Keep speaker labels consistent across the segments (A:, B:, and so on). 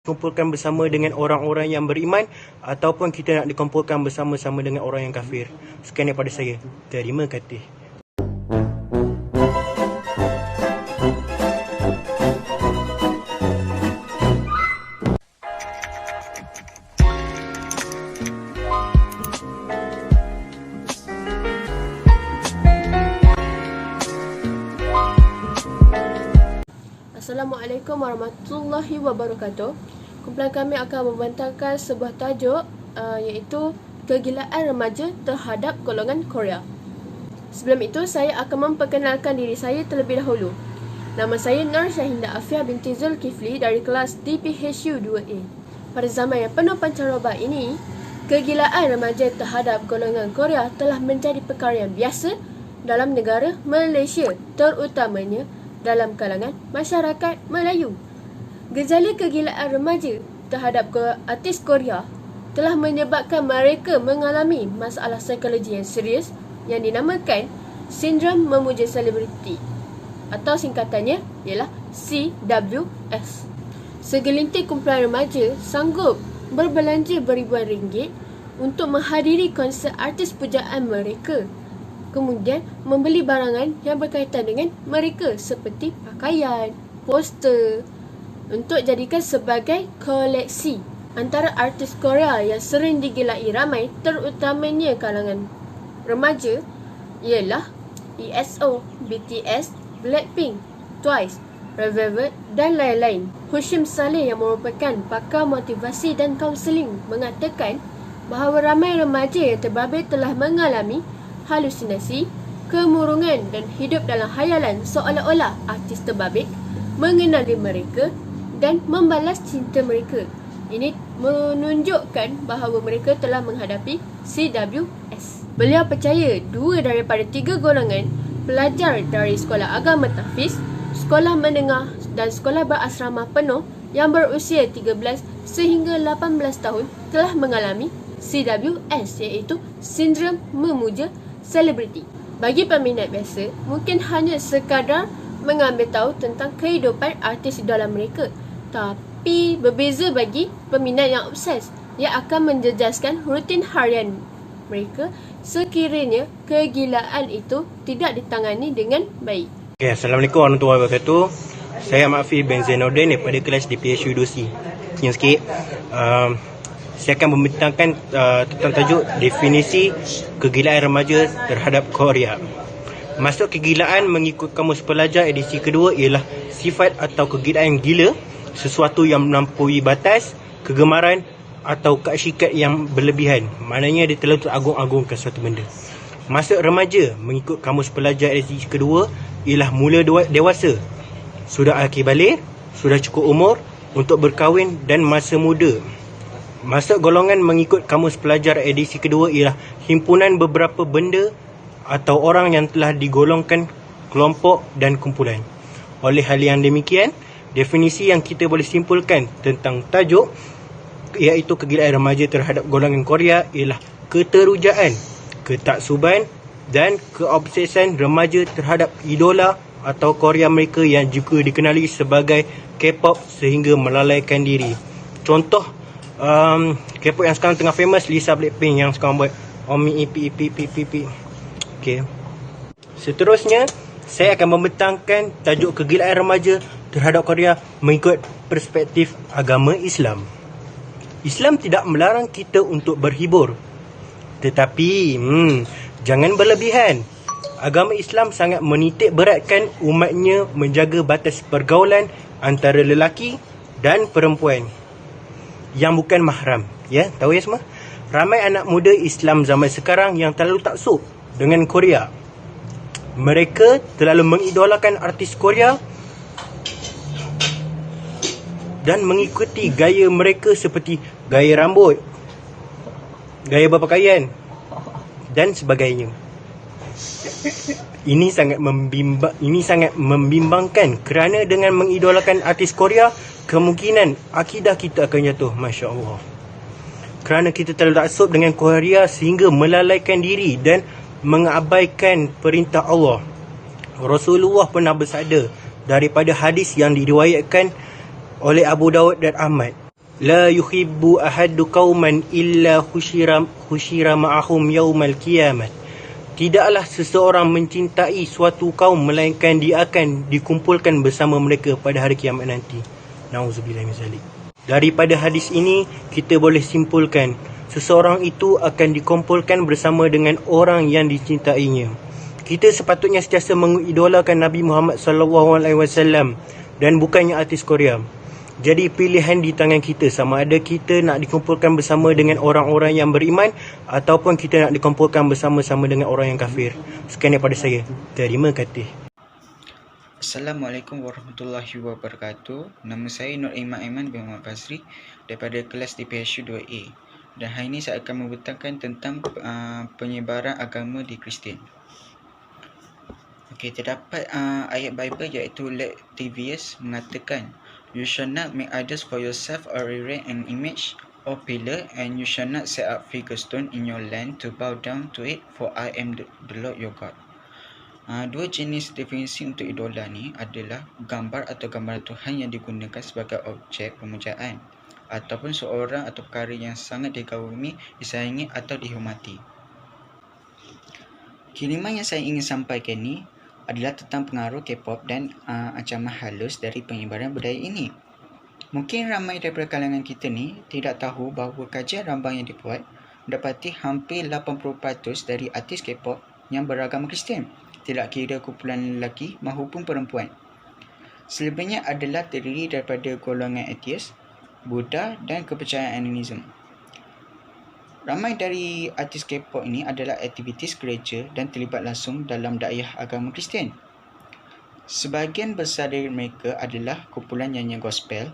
A: kumpulkan bersama dengan orang-orang yang beriman ataupun kita nak dikumpulkan bersama-sama dengan orang yang kafir. Sekian daripada saya. Terima kasih.
B: Assalamualaikum warahmatullahi wabarakatuh. Kumpulan kami akan membentangkan sebuah tajuk iaitu kegilaan remaja terhadap golongan Korea. Sebelum itu, saya akan memperkenalkan diri saya terlebih dahulu. Nama saya Nur Syahinda Afia binti Zulkifli dari kelas DPHU 2A. Pada zaman yang penuh pancaroba ini, kegilaan remaja terhadap golongan Korea telah menjadi perkara yang biasa dalam negara Malaysia, terutamanya dalam kalangan masyarakat Melayu. Gejala kegilaan remaja terhadap artis Korea telah menyebabkan mereka mengalami masalah psikologi yang serius yang dinamakan sindrom memuja selebriti atau singkatannya ialah CWS. Segelintir kumpulan remaja sanggup berbelanja beribuan ringgit untuk menghadiri konsert artis pujaan mereka, kemudian membeli barangan yang berkaitan dengan mereka seperti pakaian, poster untuk jadikan sebagai koleksi. Antara artis Korea yang sering digilai ramai terutamanya kalangan remaja ialah EXO, BTS, Blackpink, Twice, Red Velvet dan lain-lain. Hushim Saleh yang merupakan pakar motivasi dan kaunseling mengatakan bahawa ramai remaja yang terbabit telah mengalami halusinasi, kemurungan dan hidup dalam khayalan seolah-olah artis terbabit mengenali mereka dan membalas cinta mereka. Ini menunjukkan bahawa mereka telah menghadapi CWS. Beliau percaya 2 daripada 3 golongan pelajar dari sekolah agama tahfiz, sekolah menengah dan sekolah berasrama penuh yang berusia 13 sehingga 18 tahun telah mengalami CWS, iaitu sindrom memuja selebriti. Bagi peminat biasa, mungkin hanya sekadar mengambil tahu tentang kehidupan artis idola mereka. Tapi berbeza bagi peminat yang obses, yang akan menjejaskan rutin harian mereka sekiranya kegilaan itu tidak ditangani dengan baik.
A: Okay, Assalamualaikum warahmatullahi wabarakatuh. Saya Maafi bin Zainuddin daripada kelas DPHU 2C. Yang sikit, saya akan membentangkan tentang tajuk definisi kegilaan remaja terhadap Korea. Maksud kegilaan mengikut Kamus Pelajar edisi kedua ialah sifat atau kegilaan gila, sesuatu yang melampaui batas, kegemaran atau keasyikan yang berlebihan. Maknanya dia terlalu agung-agungkan suatu benda. Maksud remaja mengikut Kamus Pelajar edisi kedua ialah mula dewasa, sudah akhir balik, sudah cukup umur untuk berkahwin dan masa muda. Maksud golongan mengikut Kamus Pelajar edisi kedua ialah himpunan beberapa benda atau orang yang telah digolongkan kelompok dan kumpulan. Oleh hal yang demikian, definisi yang kita boleh simpulkan tentang tajuk iaitu kegilaan remaja terhadap golongan Korea ialah keterujaan, ketaksuban dan keobsesan remaja terhadap idola atau Korea mereka yang juga dikenali sebagai K-pop sehingga melalaikan diri. Contoh K-pop yang sekarang tengah famous, Lisa Blackpink yang sekarang buat Omi EP. Okay. Seterusnya, saya akan membentangkan tajuk kegilaan remaja terhadap Korea mengikut perspektif agama Islam. Islam tidak melarang kita untuk berhibur, tetapi jangan berlebihan. Agama Islam sangat menitik beratkan umatnya menjaga batas pergaulan antara lelaki dan perempuan yang bukan mahram. Ya, tahu ya semua? Ramai anak muda Islam zaman sekarang yang terlalu taksub dengan Korea. Mereka terlalu mengidolakan artis Korea dan mengikuti gaya mereka seperti gaya rambut, gaya berpakaian dan sebagainya. Ini sangat membimbangkan kerana dengan mengidolakan artis Korea, kemungkinan akidah kita akan jatuh. Masya Allah. Kerana kita terlalu taksub dengan Korea sehingga melalaikan diri dan mengabaikan perintah Allah. Rasulullah pernah bersabda daripada hadis yang diriwayatkan oleh Abu Dawud dan Ahmad, La yuhibbu ahadu qauman illa husyira ma'ahum yaumal qiyamah. Tidaklah seseorang mencintai suatu kaum melainkan dia akan dikumpulkan bersama mereka pada hari kiamat nanti. Nauzubillah min zalik. Daripada hadis ini kita boleh simpulkan seseorang itu akan dikumpulkan bersama dengan orang yang dicintainya. Kita sepatutnya sentiasa mengidolakan Nabi Muhammad SAW dan bukannya artis Korea. Jadi pilihan di tangan kita, sama ada kita nak dikumpulkan bersama dengan orang-orang yang beriman ataupun kita nak dikumpulkan bersama-sama dengan orang yang kafir. Sekian daripada saya. Terima kasih.
C: Assalamualaikum warahmatullahi wabarakatuh. Nama saya Nur Aiman bin Muhammad Fazri daripada kelas di PSU 2A. Dan hari ini saya akan membentangkan tentang penyebaran agama di Kristian. Okey, terdapat ayat Bible iaitu Lactavius mengatakan, "You shall not make idols for yourself or erect an image or pillar, and you shall not set up figure stone in your land to bow down to it, for I am the Lord your God." Dua jenis definisi untuk idola ni adalah gambar atau gambaran Tuhan yang digunakan sebagai objek pemujaan ataupun seorang atau perkara yang sangat dikagumi, disayangi atau dihormati. Kiriman yang saya ingin sampaikan ni adalah tentang pengaruh K-pop dan ancaman halus dari penyebaran budaya ini. Mungkin ramai daripada kalangan kita ni tidak tahu bahawa kajian rambang yang dibuat mendapati hampir 80% dari artis K-pop yang beragama Kristian, tidak kira kumpulan lelaki maupun perempuan. Selebihnya adalah terdiri daripada golongan ateis, Buddha dan kepercayaan animisme. Ramai dari artis K-pop ini adalah aktivitis gereja dan terlibat langsung dalam dakwah agama Kristian. Sebahagian besar dari mereka adalah kumpulan nyanyian gospel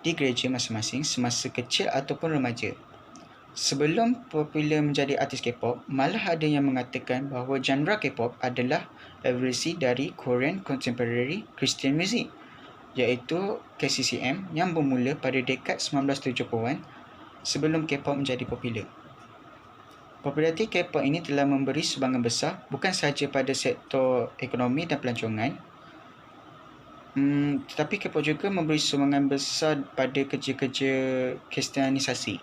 C: di gereja masing-masing semasa kecil ataupun remaja. Sebelum popular menjadi artis K-pop, malah ada yang mengatakan bahawa genre K-pop adalah evolusi dari Korean Contemporary Christian Music, iaitu KCCM yang bermula pada dekad 1970-an sebelum K-pop menjadi popular. Populariti K-pop ini telah memberi sumbangan besar bukan sahaja pada sektor ekonomi dan pelancongan, tetapi K-pop juga memberi sumbangan besar pada kerja-kerja kristianisasi.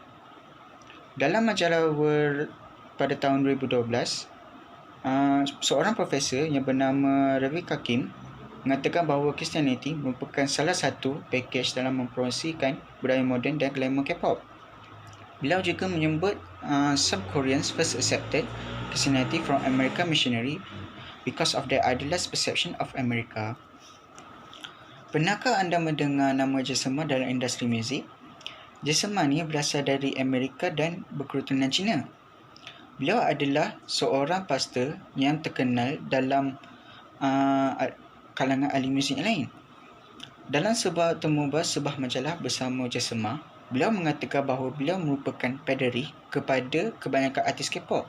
C: Dalam majalah World pada tahun 2012, seorang profesor yang bernama Rebecca Kim mengatakan bahawa Christianity merupakan salah satu pakej dalam mempromosikan budaya moden dan glamour K-pop. Beliau juga menyebut some Koreans first accepted Christianity from American missionary because of their idealized perception of America. Pernahkah anda mendengar nama Jason Ma dalam industri muzik? Jason Ma ni berasal dari Amerika dan berketurunan Cina. Beliau adalah seorang pastor yang terkenal dalam kalangan ahli muzik lain. Dalam sebuah temubual sebuah majalah bersama Jason Ma, beliau mengatakan bahawa beliau merupakan pederi kepada kebanyakan artis K-pop.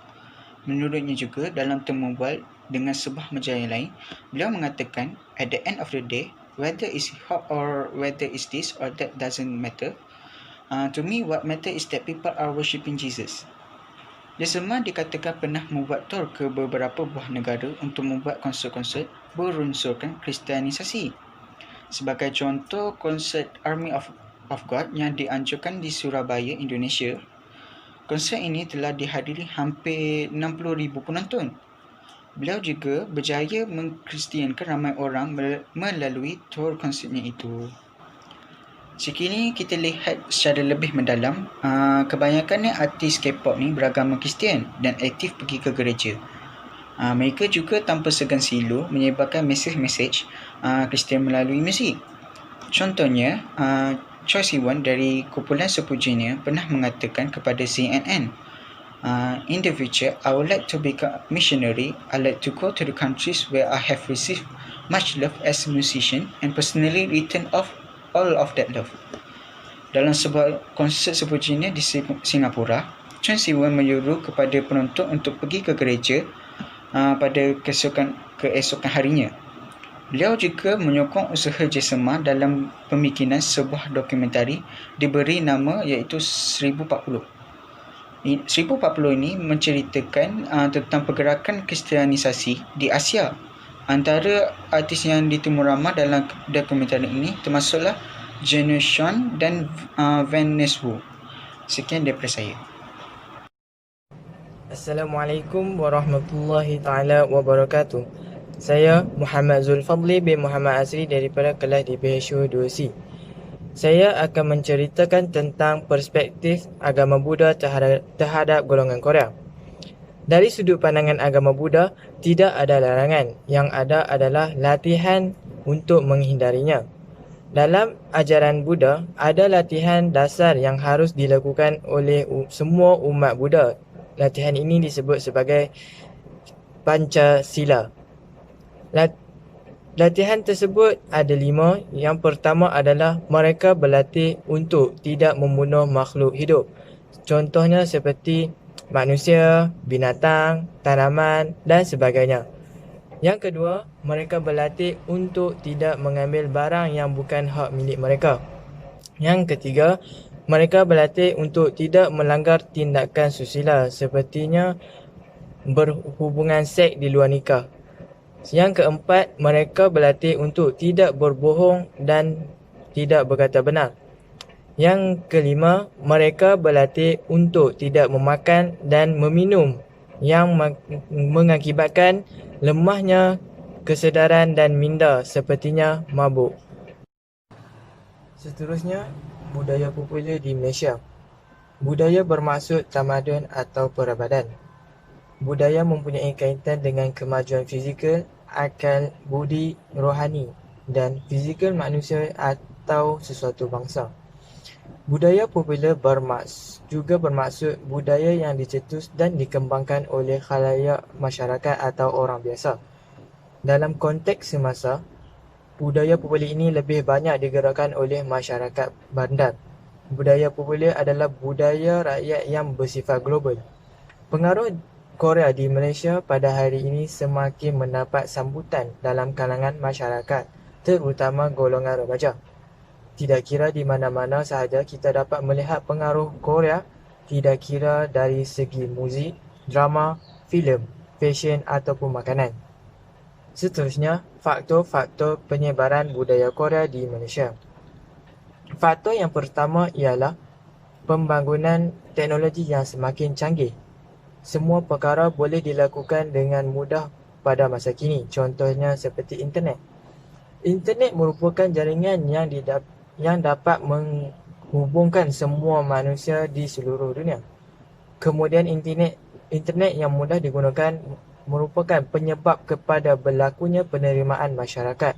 C: Menurutnya juga dalam temubual dengan sebuah majalah lain, beliau mengatakan at the end of the day, whether it's hip-hop or whether it's this or that doesn't matter. To me, what matter is that people are worshipping Jesus. Jason Ma dikatakan pernah membuat tour ke beberapa buah negara untuk membuat konsert-konsert berunsurkan kristianisasi. Sebagai contoh, konsert Army of God yang dianjurkan di Surabaya, Indonesia. Konsert ini telah dihadiri hampir 60,000 penonton. Beliau juga berjaya mengkristiankan ramai orang melalui tour konsertnya itu. Sekini kita lihat secara lebih mendalam, kebanyakan artis K-pop ni beragama Kristian dan aktif pergi ke gereja. Mereka juga tanpa segan silu menyebarkan mesej-mesej Kristian melalui muzik. Contohnya, Choi Siwon dari kumpulan sepujinya pernah mengatakan kepada CNN, in the future, I would like to become a missionary. I like to go to the countries where I have received much love as a musician and personally return off all of that love. Dalam sebuah konsert sepujinya di Singapura, Choi Siwon menyuruh kepada penonton untuk pergi ke gereja pada keesokan harinya. Beliau juga menyokong usaha Jason Ma dalam pembikinan sebuah dokumentari diberi nama iaitu 1040. 1040 ini menceritakan tentang pergerakan kristianisasi di Asia. Antara artis yang ditemu ramai dalam dokumentari ini termasuklah Generation dan Van Neswo. Sekian daripada saya.
D: Assalamualaikum warahmatullahi taala wabarakatuh. Saya Muhammad Zulfadli bin Muhammad Azri daripada kelas di PHU 2C. Saya akan menceritakan tentang perspektif agama Buddha terhadap golongan Korea. Dari sudut pandangan agama Buddha, tidak ada larangan. Yang ada adalah latihan untuk menghindarinya. Dalam ajaran Buddha, ada latihan dasar yang harus dilakukan oleh semua umat Buddha. Latihan ini disebut sebagai Pancasila. Latihan tersebut ada 5. Yang pertama adalah mereka berlatih untuk tidak membunuh makhluk hidup. Contohnya seperti manusia, binatang, tanaman dan sebagainya. Yang kedua, mereka berlatih untuk tidak mengambil barang yang bukan hak milik mereka. Yang ketiga, mereka berlatih untuk tidak melanggar tindakan susila sepertinya berhubungan seks di luar nikah. Yang keempat, mereka berlatih untuk tidak berbohong dan tidak berkata benar. Yang kelima, mereka berlatih untuk tidak memakan dan meminum yang mengakibatkan lemahnya kesedaran dan minda sepertinya mabuk. Seterusnya, budaya popular di Malaysia. Budaya bermaksud tamadun atau peradaban. Budaya mempunyai kaitan dengan kemajuan fizikal, akal, budi, rohani dan fizikal manusia atau sesuatu bangsa. Budaya popular juga bermaksud budaya yang dicetus dan dikembangkan oleh khalayak masyarakat atau orang biasa. Dalam konteks semasa, budaya popular ini lebih banyak digerakkan oleh masyarakat bandar. Budaya popular adalah budaya rakyat yang bersifat global. Pengaruh Korea di Malaysia pada hari ini semakin mendapat sambutan dalam kalangan masyarakat, terutama golongan remaja. Tidak kira di mana-mana sahaja kita dapat melihat pengaruh Korea, tidak kira dari segi muzik, drama, filem, fashion ataupun makanan. Seterusnya, faktor-faktor penyebaran budaya Korea di Malaysia. Faktor yang pertama ialah pembangunan teknologi yang semakin canggih. Semua perkara boleh dilakukan dengan mudah pada masa kini, contohnya seperti internet. Internet merupakan jaringan yang dapat menghubungkan semua manusia di seluruh dunia. Kemudian internet yang mudah digunakan merupakan penyebab kepada berlakunya penerimaan masyarakat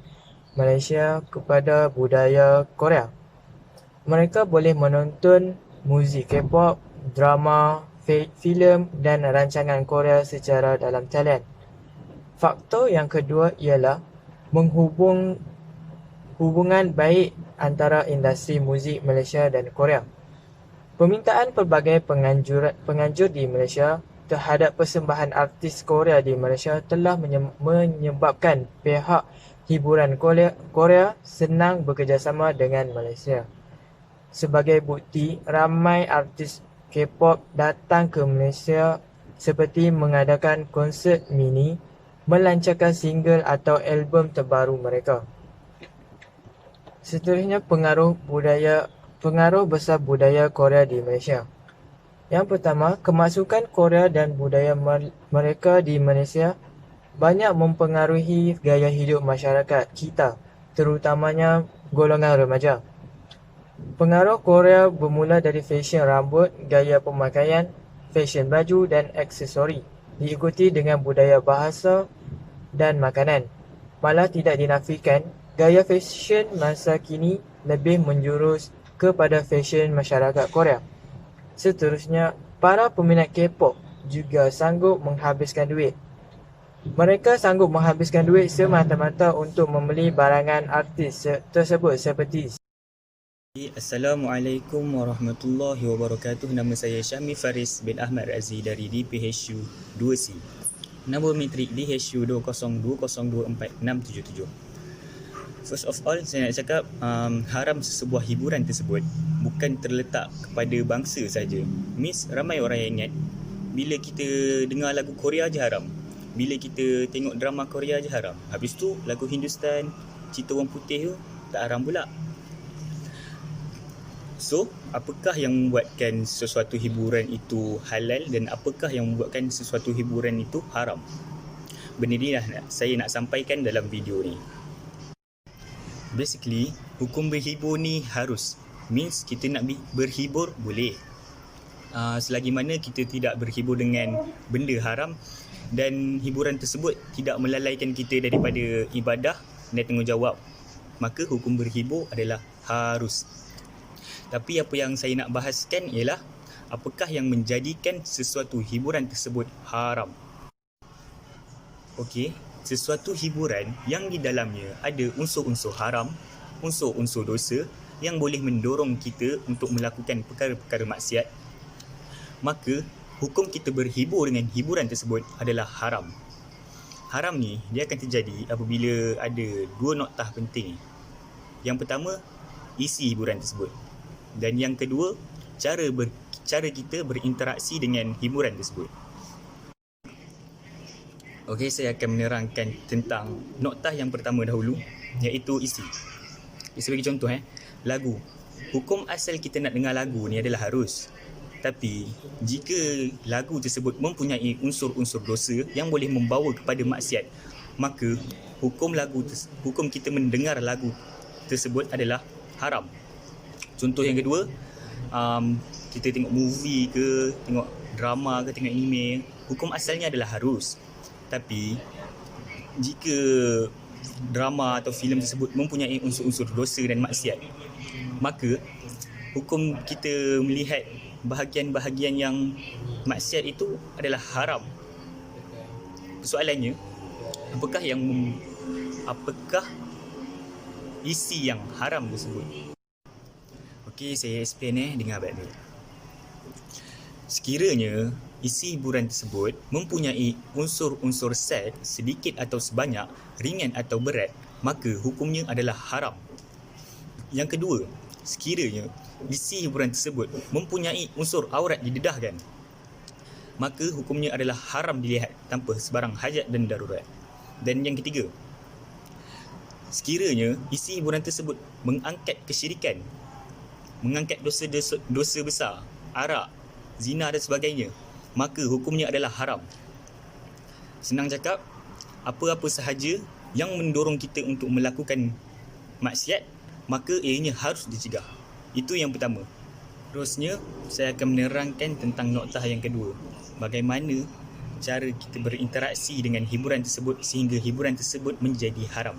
D: Malaysia kepada budaya Korea. Mereka boleh menonton muzik K-pop, drama, filem dan rancangan Korea secara dalam talian. Faktor yang kedua ialah hubungan baik antara industri muzik Malaysia dan Korea. Permintaan pelbagai penganjur di Malaysia terhadap persembahan artis Korea di Malaysia telah menyebabkan pihak hiburan Korea senang bekerjasama dengan Malaysia. Sebagai bukti, ramai artis K-pop datang ke Malaysia seperti mengadakan konsert mini, melancarkan single atau album terbaru mereka. Seterusnya, pengaruh besar budaya Korea di Malaysia. Yang pertama, kemasukan Korea dan budaya mereka di Malaysia banyak mempengaruhi gaya hidup masyarakat kita, terutamanya golongan remaja. Pengaruh Korea bermula dari fashion rambut, gaya pemakaian, fashion baju dan aksesori, diikuti dengan budaya bahasa dan makanan. Malah tidak dinafikan, gaya fashion masa kini lebih menjurus kepada fashion masyarakat Korea. Seterusnya, para peminat K-pop juga sanggup menghabiskan duit. Mereka sanggup menghabiskan duit semata-mata untuk membeli barangan artis tersebut seperti
E: Assalamualaikum warahmatullahi wabarakatuh. Nama saya Syami Faris bin Ahmad Razi dari DPHU 2C. Nombor metrik DHU 202024677. First of all, saya nak cakap haram sebuah hiburan tersebut bukan terletak kepada bangsa saja. Ramai orang yang ingat bila kita dengar lagu Korea je haram, bila kita tengok drama Korea je haram. Habis tu lagu Hindustan, cerita orang putih tu tak haram pula. So, apakah yang membuatkan sesuatu hiburan itu halal dan apakah yang membuatkan sesuatu hiburan itu haram? Benda ni lah saya nak sampaikan dalam video ni. Basically, hukum berhibur ni harus. Means kita nak berhibur boleh. Selagi mana kita tidak berhibur dengan benda haram dan hiburan tersebut tidak melalaikan kita daripada ibadah dan tanggungjawab, maka hukum berhibur adalah harus. Tapi apa yang saya nak bahaskan ialah apakah yang menjadikan sesuatu hiburan tersebut haram. Okey, sesuatu hiburan yang di dalamnya ada unsur-unsur haram, unsur-unsur dosa yang boleh mendorong kita untuk melakukan perkara-perkara maksiat, maka hukum kita berhibur dengan hiburan tersebut adalah haram. Haram ni dia akan terjadi apabila ada dua noktah penting. Yang pertama, isi hiburan tersebut. Dan yang kedua, cara kita berinteraksi dengan hiburan tersebut. Okey, saya akan menerangkan tentang noktah yang pertama dahulu, iaitu isi. Sebagai contoh, lagu. Hukum asal kita nak dengar lagu ni adalah harus. Tapi jika lagu tersebut mempunyai unsur-unsur dosa yang boleh membawa kepada maksiat, maka hukum kita mendengar lagu tersebut adalah haram. Contoh yang kedua, kita tengok movie ke, tengok drama ke, tengok anime, hukum asalnya adalah harus. Tapi jika drama atau filem tersebut mempunyai unsur-unsur dosa dan maksiat, maka hukum kita melihat bahagian-bahagian yang maksiat itu adalah haram. Soalannya, apakah isi yang haram tersebut? Okey, saya explain dengar baik-baik. Sekiranya isi hiburan tersebut mempunyai unsur-unsur seks sedikit atau sebanyak, ringan atau berat, maka hukumnya adalah haram. Yang kedua, sekiranya isi hiburan tersebut mempunyai unsur aurat didedahkan, maka hukumnya adalah haram dilihat tanpa sebarang hajat dan darurat. Dan yang ketiga, sekiranya isi hiburan tersebut mengangkat kesyirikan, mengangkat dosa besar, arak, zina dan sebagainya, maka hukumnya adalah haram. Senang cakap, apa-apa sahaja yang mendorong kita untuk melakukan maksiat, maka ianya harus dicegah. Itu yang pertama. Terusnya, saya akan menerangkan tentang noktah yang kedua. Bagaimana cara kita berinteraksi dengan hiburan tersebut sehingga hiburan tersebut menjadi haram.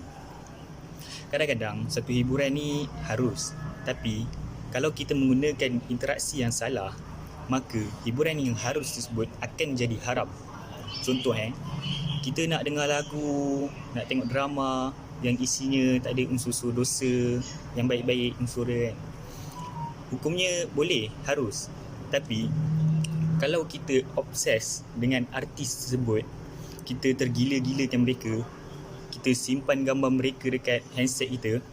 E: Kadang-kadang satu hiburan ni harus, tapi kalau kita menggunakan interaksi yang salah, maka hiburan yang harus tersebut akan jadi haram. Contoh, kita nak dengar lagu, nak tengok drama yang isinya tak ada unsur-unsur dosa, yang baik-baik unsur dia, hukumnya boleh, harus. Tapi kalau kita obses dengan artis tersebut, kita tergila-gilakan mereka, kita simpan gambar mereka dekat handset kita,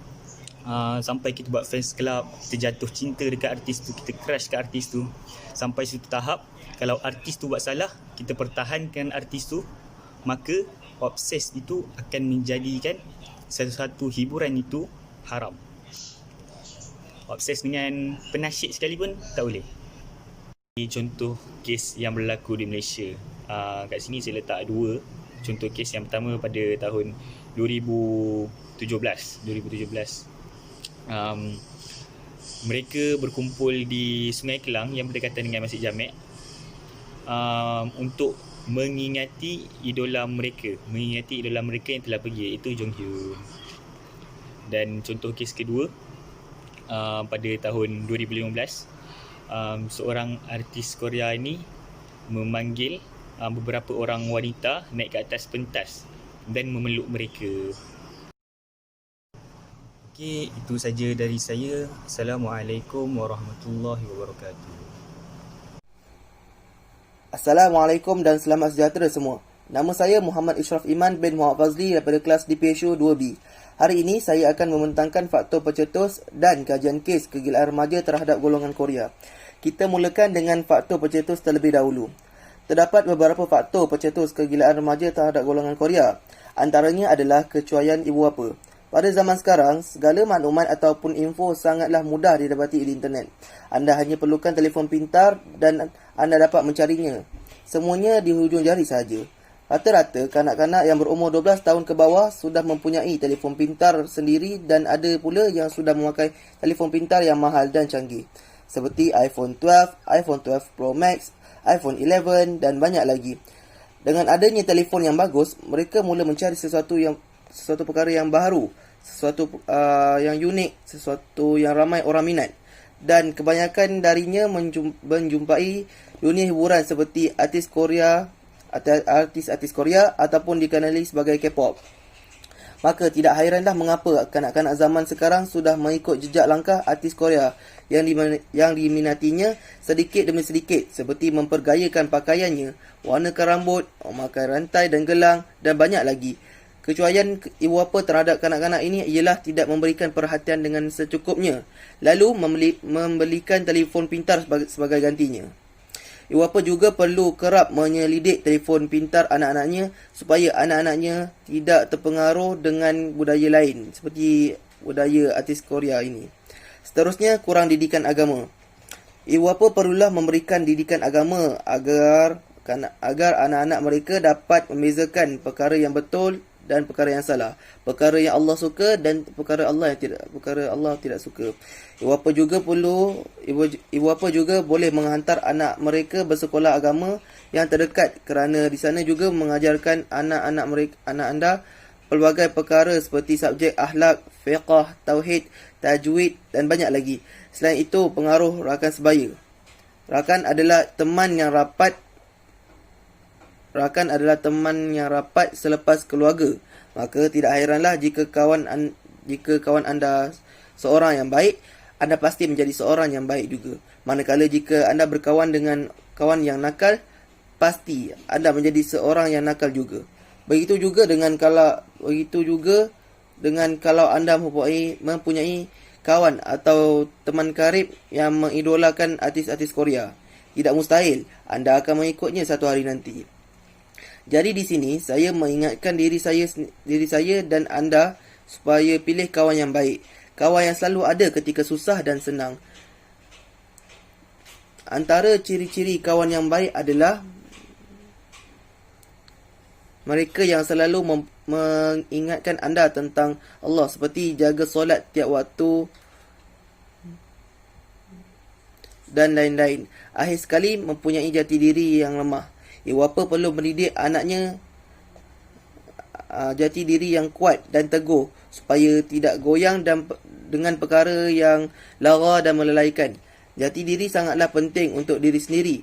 E: sampai kita buat fans club, kita jatuh cinta dekat artis tu, kita crush kat artis tu, sampai suatu tahap kalau artis tu buat salah, kita pertahankan artis tu, maka obses itu akan menjadikan satu hiburan itu haram. Obses dengan penasyid sekalipun tak boleh. Contoh kes yang berlaku di Malaysia, kat sini saya letak dua contoh kes. Yang pertama pada tahun 2017. Mereka berkumpul di Sungai Kelang yang berdekatan dengan Masjid Jamek, untuk mengingati idola mereka yang telah pergi, iaitu Jong Hyun. Dan contoh kes kedua, pada tahun 2015, seorang artis Korea ini memanggil beberapa orang wanita naik ke atas pentas dan memeluk mereka. Okey, itu saja dari saya. Assalamualaikum warahmatullahi wabarakatuh.
F: Assalamualaikum dan selamat sejahtera semua. Nama saya Muhammad Ishraf Iman bin Muhammad Fazli daripada kelas DPSU 2B. Hari ini saya akan membentangkan faktor pencetus dan kajian kes kegilaan remaja terhadap golongan Korea. Kita mulakan dengan faktor pencetus terlebih dahulu. Terdapat beberapa faktor pencetus kegilaan remaja terhadap golongan Korea. Antaranya adalah kecuaian ibu bapa. Pada zaman sekarang, segala maklumat ataupun info sangatlah mudah didapati di internet. Anda hanya perlukan telefon pintar dan anda dapat mencarinya. Semuanya di hujung jari sahaja. Rata-rata kanak-kanak yang berumur 12 tahun ke bawah sudah mempunyai telefon pintar sendiri dan ada pula yang sudah memakai telefon pintar yang mahal dan canggih. Seperti iPhone 12, iPhone 12 Pro Max, iPhone 11 dan banyak lagi. Dengan adanya telefon yang bagus, mereka mula mencari sesuatu perkara yang baru, sesuatu yang unik, sesuatu yang ramai orang minat. Dan kebanyakan darinya menjumpai dunia hiburan seperti artis Korea ataupun dikenali sebagai K-pop. Maka tidak hairanlah mengapa kanak-kanak zaman sekarang sudah mengikut jejak langkah artis Korea yang diminatinya sedikit demi sedikit, seperti mempergayakan pakaiannya, warnakan rambut, memakai rantai dan gelang dan banyak lagi. Kecuaian ibu bapa terhadap kanak-kanak ini ialah tidak memberikan perhatian dengan secukupnya, lalu membelikan telefon pintar sebagai gantinya. Ibu bapa juga perlu kerap menyelidik telefon pintar anak-anaknya supaya anak-anaknya tidak terpengaruh dengan budaya lain seperti budaya artis Korea ini. Seterusnya, kurang didikan agama. Ibu bapa perlulah memberikan didikan agama agar anak-anak mereka dapat membezakan perkara yang betul dan perkara yang salah, perkara yang Allah suka dan perkara Allah tidak suka. Ibu bapa juga boleh menghantar anak mereka bersekolah agama yang terdekat, kerana di sana juga mengajarkan anak anda pelbagai perkara seperti subjek akhlak, fiqh, tauhid, tajwid dan banyak lagi. Selain itu, pengaruh rakan sebaya. Rakan adalah teman yang rapat selepas keluarga. Maka tidak hairanlah jika kawan anda seorang yang baik, anda pasti menjadi seorang yang baik juga. Manakala jika anda berkawan dengan kawan yang nakal, pasti anda menjadi seorang yang nakal juga. Begitu juga dengan kalau anda mempunyai kawan atau teman karib yang mengidolakan artis-artis Korea. Tidak mustahil anda akan mengikutnya satu hari nanti. Jadi di sini saya mengingatkan diri saya dan anda supaya pilih kawan yang baik, kawan yang selalu ada ketika susah dan senang. Antara ciri-ciri kawan yang baik adalah mereka yang selalu mengingatkan anda tentang Allah, seperti jaga solat tiap waktu dan lain-lain. Akhir sekali, mempunyai jati diri yang lemah. Ibu bapa perlu mendidik anaknya jati diri yang kuat dan teguh supaya tidak goyang dengan perkara yang lara dan melelaikan. Jati diri sangatlah penting untuk diri sendiri.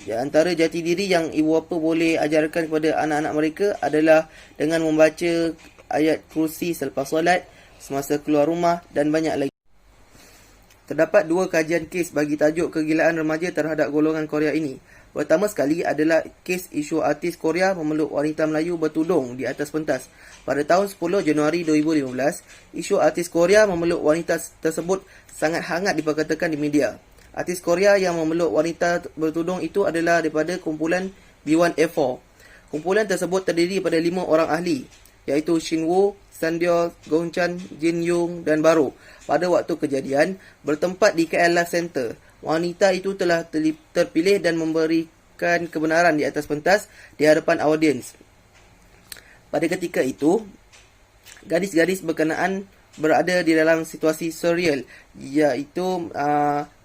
F: Di antara jati diri yang ibu bapa boleh ajarkan kepada anak-anak mereka adalah dengan membaca ayat kursi selepas solat, semasa keluar rumah dan banyak lagi. Terdapat dua kajian kes bagi tajuk kegilaan remaja terhadap golongan Korea ini. Pertama sekali adalah kes isu artis Korea memeluk wanita Melayu bertudung di atas pentas. Pada tahun 10 Januari 2015, isu artis Korea memeluk wanita tersebut sangat hangat diperkatakan di media. Artis Korea yang memeluk wanita bertudung itu adalah daripada kumpulan B1A4. Kumpulan tersebut terdiri daripada 5 orang ahli, iaitu Shin Woo, Sandio, Gong Chan, Jin Young dan Baro. Pada waktu kejadian, bertempat di KL Live Center. Wanita itu telah terpilih dan memberikan kebenaran di atas pentas di hadapan audiens. Pada ketika itu, gadis-gadis berkenaan berada di dalam situasi surreal, iaitu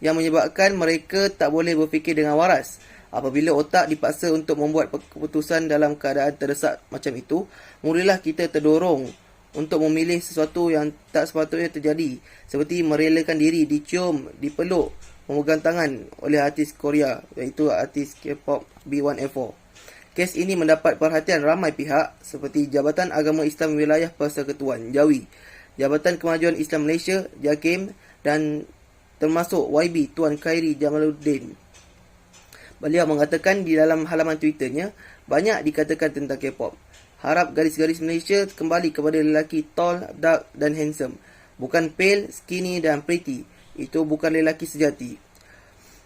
F: yang menyebabkan mereka tak boleh berfikir dengan waras. Apabila otak dipaksa untuk membuat keputusan dalam keadaan terdesak macam itu, mulalah kita terdorong untuk memilih sesuatu yang tak sepatutnya terjadi, seperti merelakan diri dicium, dipeluk, memegang tangan oleh artis Korea, iaitu artis K-pop B1A4. Kes ini mendapat perhatian ramai pihak seperti Jabatan Agama Islam Wilayah Persekutuan Jawi, Jabatan Kemajuan Islam Malaysia JAKIM dan termasuk YB Tuan Khairi Jamaluddin. Beliau mengatakan di dalam halaman Twitternya, banyak dikatakan tentang K-pop. Harap gadis-gadis Malaysia kembali kepada lelaki tall, dark dan handsome, bukan pale, skinny dan pretty. Itu bukan lelaki sejati.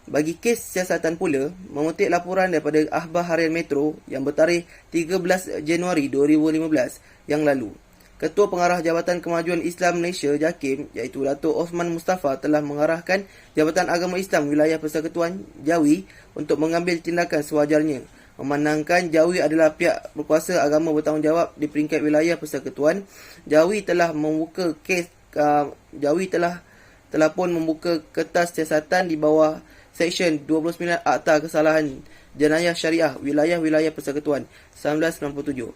F: Bagi kes siasatan pula, mengutip laporan daripada Akhbar Harian Metro yang bertarikh 13 Januari 2015 yang lalu, Ketua Pengarah Jabatan Kemajuan Islam Malaysia JAKIM iaitu Datuk Osman Mustafa telah mengarahkan Jabatan Agama Islam Wilayah Persekutuan Jawi untuk mengambil tindakan sewajarnya. Memandangkan Jawi adalah pihak berkuasa agama bertanggungjawab di peringkat wilayah persekutuan, Jawi telah pun membuka kertas siasatan di bawah Seksyen 29 Akta Kesalahan Jenayah Syariah Wilayah-Wilayah Persekutuan 1997.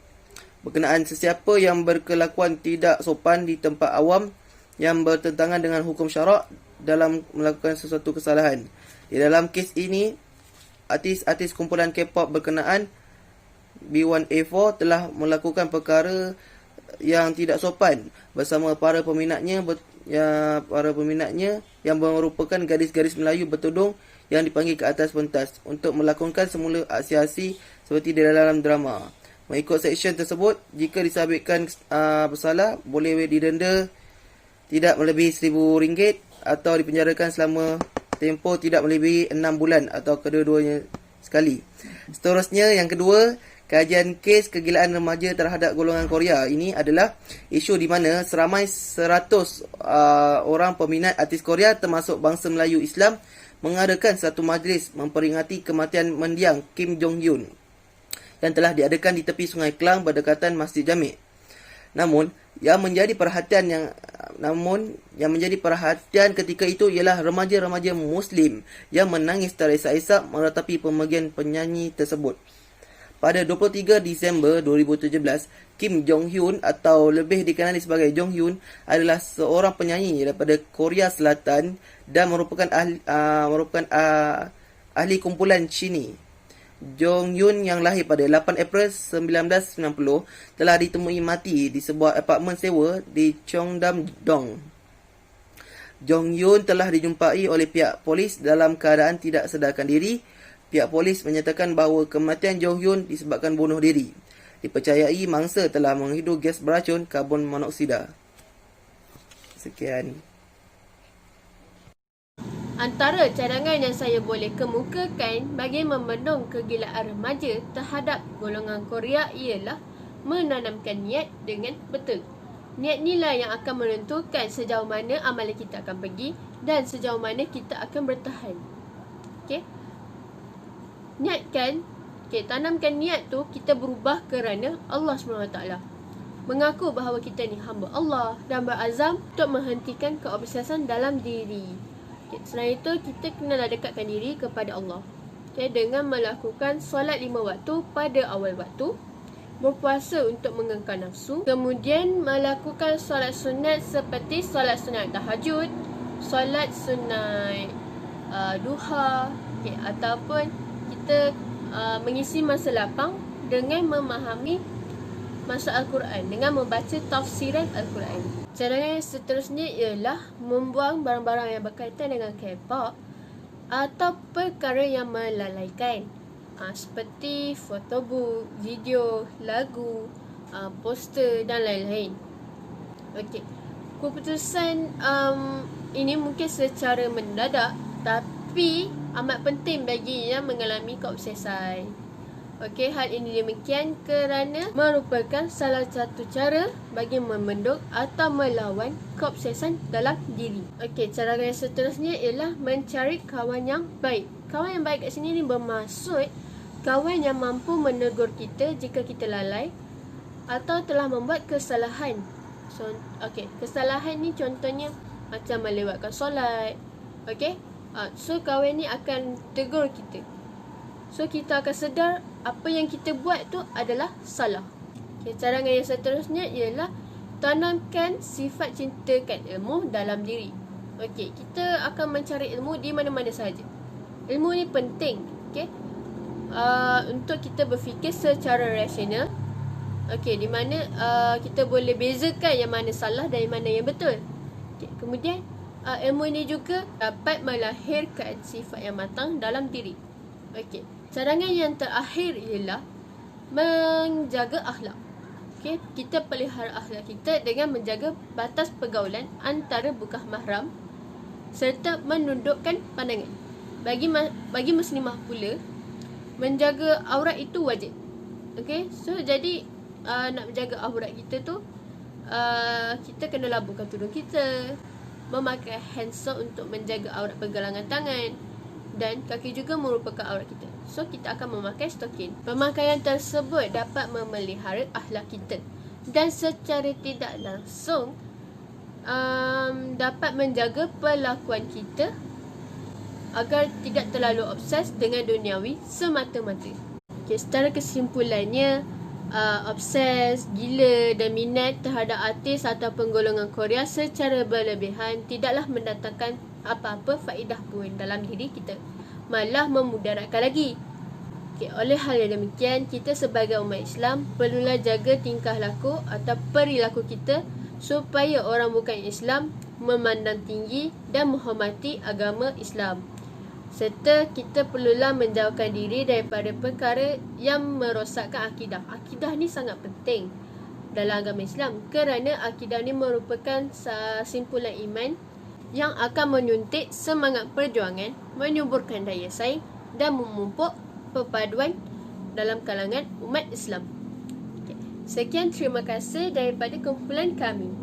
F: Berkenaan sesiapa yang berkelakuan tidak sopan di tempat awam yang bertentangan dengan hukum syarak dalam melakukan sesuatu kesalahan. Di dalam kes ini, artis-artis kumpulan K-pop berkenaan B1A4 telah melakukan perkara yang tidak sopan bersama para peminatnya yang merupakan gadis-gadis Melayu bertudung yang dipanggil ke atas pentas untuk melakukan semula aksi-aksi seperti di dalam drama. Mengikut seksyen tersebut, jika disabitkan bersalah, boleh didenda tidak melebihi RM1,000 atau dipenjarakan selama tempoh tidak melebihi 6 bulan atau kedua-duanya sekali. Seterusnya, yang kedua, kajian kes kegilaan remaja terhadap golongan Korea. Ini adalah isu di mana seramai 100 orang peminat artis Korea termasuk bangsa Melayu Islam mengadakan satu majlis memperingati kematian mendiang Kim Jong Hyun yang telah diadakan di tepi Sungai Klang berdekatan Masjid Jami'. Namun yang menjadi perhatian ketika itu ialah remaja-remaja Muslim yang menangis terisak-isak meratapi pemergian penyanyi tersebut. Pada 23 Disember 2017, Kim Jong Hyun atau lebih dikenali sebagai Jong Hyun adalah seorang penyanyi daripada Korea Selatan dan merupakan ahli kumpulan Shinee. Jong Hyun yang lahir pada 8 April 1990 telah ditemui mati di sebuah apartmen sewa di Cheongdam-dong. Jong Hyun telah dijumpai oleh pihak polis dalam keadaan tidak sedarkan diri. Pihak polis menyatakan bahawa kematian Jong Hyun disebabkan bunuh diri. Dipercayai mangsa telah menghidu gas beracun karbon monoksida. Sekian.
B: Antara cadangan yang saya boleh kemukakan bagi membendung kegilaan remaja terhadap golongan Korea ialah menanamkan niat dengan betul. Niat inilah yang akan menentukan sejauh mana amalan kita akan pergi dan sejauh mana kita akan bertahan. Okey. Tanamkan niat tu kita berubah kerana Allah SWT. Mengaku bahawa kita ni hamba Allah dan berazam untuk menghentikan keobsesan dalam diri. Selain itu, kita kenalah dekatkan diri kepada Allah. Dengan melakukan solat 5 waktu pada awal waktu, berpuasa untuk mengengkang nafsu, kemudian melakukan solat sunat seperti solat sunat tahajud, solat sunat duha, ataupun kita mengisi masa lapang dengan memahami masa Al-Quran, dengan membaca tafsiran Al-Quran. Cadangan yang seterusnya ialah membuang barang-barang yang berkaitan dengan K-pop atau perkara yang melalaikan, seperti fotobook, video, lagu, poster dan lain-lain. Okey. Keputusan ini mungkin secara mendadak, tapi amat penting bagi yang mengalami keobsesan. Okey, hal ini demikian kerana merupakan salah satu cara bagi membendung atau melawan keobsesan dalam diri. Okey, cara yang seterusnya ialah mencari kawan yang baik. Kawan yang baik kat sini ni bermaksud kawan yang mampu menegur kita jika kita lalai atau telah membuat kesalahan. So, kesalahan ni contohnya macam melewatkan solat. Okey, so kawan ni akan tegur kita. So, kita akan sedar apa yang kita buat tu adalah salah. Cadangan yang seterusnya ialah tanamkan sifat cintakan ilmu dalam diri. Okey, kita akan mencari ilmu di mana-mana sahaja. Ilmu ni penting, okey, untuk kita berfikir secara rasional. Okey, di mana kita boleh bezakan yang mana salah dan yang mana yang betul. Okay. Kemudian ilmu ini juga dapat melahirkan sifat yang matang dalam diri. Okey. Cadangan yang terakhir ialah menjaga akhlak. Okey, kita pelihara akhlak kita dengan menjaga batas pergaulan antara bukan mahram serta menundukkan pandangan. Bagi muslimah pula, menjaga aurat itu wajib. Okey, so jadi nak menjaga aurat kita tu kita kena laburkan tudung kita, memakai handsock untuk menjaga aurat pergelangan tangan, dan kaki juga merupakan aurat kita. So kita akan memakai stokin. Pemakaian tersebut dapat memelihara akhlak kita dan secara tidak langsung dapat menjaga perlakuan kita agar tidak terlalu obses dengan duniawi semata-mata. Okay, secara kesimpulannya, obses, gila dan minat terhadap artis ataupun golongan Korea secara berlebihan tidaklah mendatangkan apa-apa faedah pun dalam diri kita, malah memudaratkan lagi. Okay, oleh hal yang demikian, kita sebagai umat Islam perlulah jaga tingkah laku atau perilaku kita supaya orang bukan Islam memandang tinggi dan menghormati agama Islam. Serta kita perlulah menjauhkan diri daripada perkara yang merosakkan akidah. Akidah ni sangat penting dalam agama Islam kerana akidah ni merupakan simpulan iman yang akan menyuntik semangat perjuangan, menyuburkan daya saing dan memupuk perpaduan dalam kalangan umat Islam. Sekian, terima kasih daripada kumpulan kami.